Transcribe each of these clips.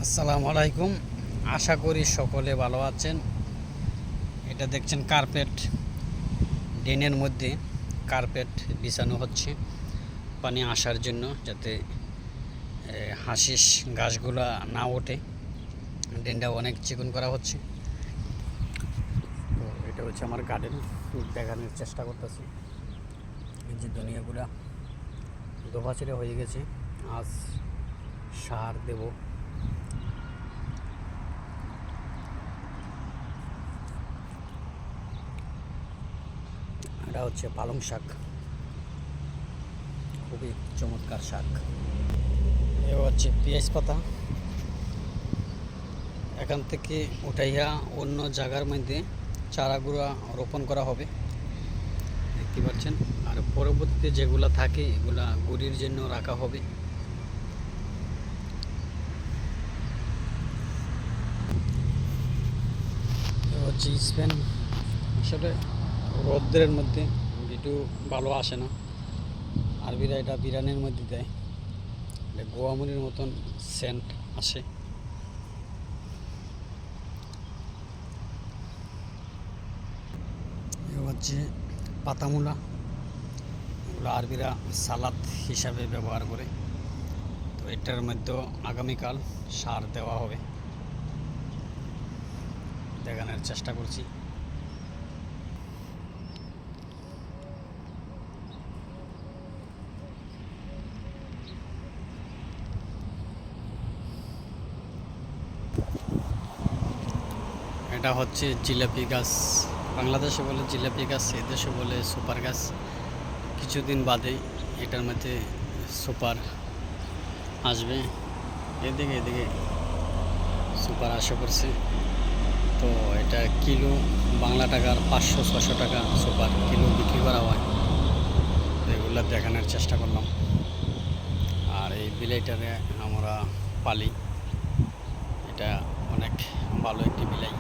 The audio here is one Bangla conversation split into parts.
আসসালামু আলাইকুম। আশা করি সকলে ভালো আছেন। এটা দেখছেন কার্পেট, ড্রেনের মধ্যে কার্পেট বিছানো হচ্ছে পানি আসার জন্য, যাতে হাসিস গাছগুলা না ওঠে। ড্রেনটা অনেক চিকন করা হচ্ছে। তো এটা হচ্ছে আমার গার্ডেন, দেখানোর চেষ্টা করতেছি। এই যে দুনিয়াগুলা দোভাচিরে হয়ে গেছে, আজ সার দেব। এটা হচ্ছে পালং শাক, খুবই চমৎকার শাক। এ হচ্ছে পেঁয়াজ পাতা, এখান থেকে উঠাইয়া অন্য জায়গার মধ্যে চারাগুলো রোপণ করা হবে, দেখতে পাচ্ছেন। আর পরবর্তীতে যেগুলা থাকে এগুলা গুড়ির জন্য রাখা হবে। এ হচ্ছে স্পেন। আসলে রৌদ্রের মধ্যে ভিডিও ভালো আসে না, আরবিরা এটা বিরিয়ানির মধ্যে দেয়, গোয়ামরির মতন সেন্ট আসে। এ হচ্ছে পাতামূলা, এগুলো আরবিরা সালাদ হিসাবে ব্যবহার করে। তো এটার মধ্যেও আগামীকাল সার দেওয়া হবে, দেখানোর চেষ্টা করছি। এটা হচ্ছে জিলাপি গাছ, বাংলাদেশে বলে জিলাপি গাছ, এদেশে বলে সুপার গাছ। কিছুদিন বাদে এটার মধ্যে সুপার আসবে। এদিকে সুপার আসা করছে। তো এটা কিলো বাংলা টাকার 500-600 টাকা সুপার কিলো বিক্রি করা হয়। তো এগুলো দেখানোর চেষ্টা করলাম। আর এই বিলাইটারে আমরা পালি, এটা অনেক ভালো একটি বিলাই।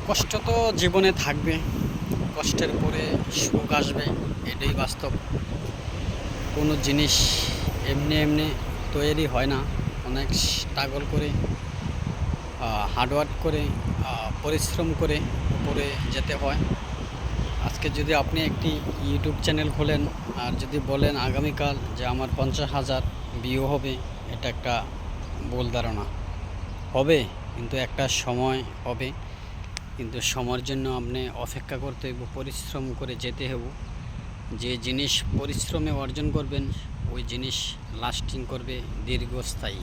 কষ্ট তো জীবনে থাকবে, কষ্টের পরে সুখ আসবে, এটাই বাস্তব। কোনো জিনিস এমনি এমনি তৈরি হয় না, অনেক স্ট্রাগল করে, হার্ডওয়ার্ক করে, পরিশ্রম করে উপরে যেতে হয়। আজকে যদি আপনি একটি ইউটিউব চ্যানেল খোলেন আর যদি বলেন আগামীকাল যে আমার 50,000 ভিউ হবে, এটা একটা ভুল ধারণা। হবে, কিন্তু একটা সময় হবে, কিন্তু সময়ের জন্য আপনি অপেক্ষা করতে হইব, পরিশ্রম করে যেতে হইব। যে জিনিস পরিশ্রমে অর্জন করবেন ওই জিনিস লাস্টিং করবে, দীর্ঘস্থায়ী।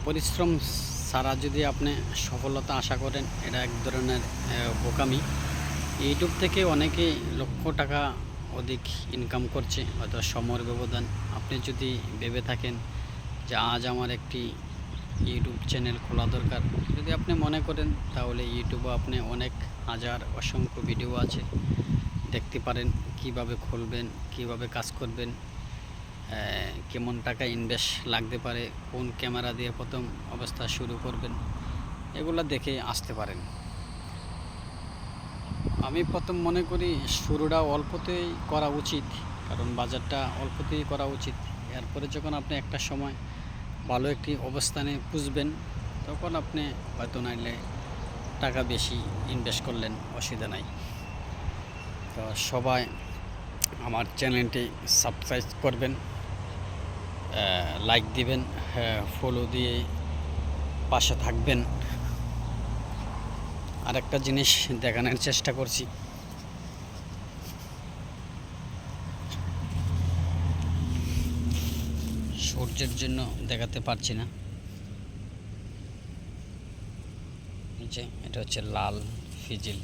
পরিশ্রম ছাড়া যদি আপনি সফলতা আশা করেন, এটা এক ধরনের বোকামি। ইউটিউব থেকে অনেকে লক্ষ টাকা অধিক ইনকাম করছে, হয়তো সময়ের ব্যবধান। আপনি যদি ভেবে থাকেন যে আজ আমার একটি ইউটিউব চ্যানেল খোলা দরকার, যদি আপনি মনে করেন, তাহলে ইউটিউবে আপনি অনেক হাজার অসংখ্য ভিডিও আছে, দেখতে পারেন কিভাবে খুলবেন, কিভাবে কাজ করবেন, কেমন টাকা ইনভেস্ট লাগতে পারে, কোন ক্যামেরা দিয়ে প্রথম অবস্থা শুরু করবেন, এগুলো দেখে আসতে পারেন। আমি প্রথম মনে করি শুরুটা অল্পতেই করা উচিত, কারণ বাজারটা অল্পতেই করা উচিত। এরপরে যখন আপনি একটা সময় ভালো একটি অবস্থানে পুষবেন, তখন আপনি হয়তো নাইলে টাকা বেশি ইনভেস্ট করলেন, অসুবিধা নাই। তো সবাই আমার চ্যানেলটি সাবস্ক্রাইব করবেন, লাইক দিবেন, ফলো দিয়ে পাশে থাকবেন। আর একটা জিনিস দেখানোর চেষ্টা করছি, সূর্যের জন্য দেখাতে পারছি না। যে এটা হচ্ছে লাল ফিজিল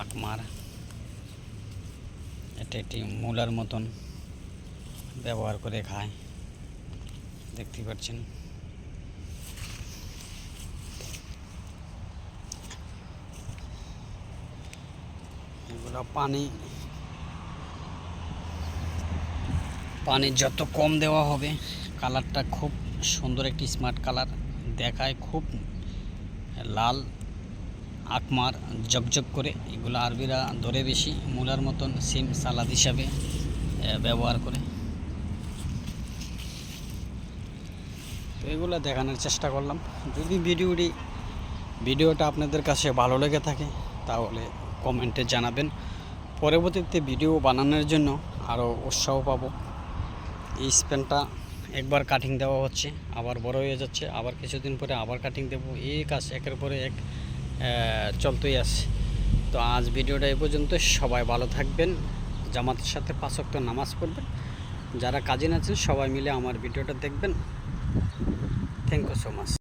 আকমার, এটা একটি মূলার মতন ব্যবহার করে খায়, দেখতে পাচ্ছেন। এগুলো পানি যত কম দেওয়া হবে, কালারটা খুব সুন্দর একটি স্মার্ট কালার, দেখায় খুব লাল আকমার জবজব করে। এগুলো আরবিরা ধরে বেশি মূলার মতন সিম সালাদ হিসাবে ব্যবহার করে। তো এগুলো দেখানোর চেষ্টা করলাম। যদি ভিডিওটা আপনাদের কাছে ভালো লেগে থাকে তাহলে কমেন্টে জানাবেন। পরবর্তীতে ভিডিও বানানোর জন্য আরও উৎসাহ পাবো। এই স্প্যানটা একবার কাটিং দেওয়া হচ্ছে, আবার বড় হয়ে যাচ্ছে, আবার কিছুদিন পরে আবার কাটিং দেবো। এই কাজ একের পরে এক চলতেই আছে। তো আজ ভিডিওটা এই পর্যন্ত। সবাই ভালো থাকবেন, জামাতের সাথে 5 ওয়াক্ত নামাজ পড়বেন। যারা কাজিন আছেন সবাই মিলে আমার ভিডিওটা দেখবেন। Thank you so much.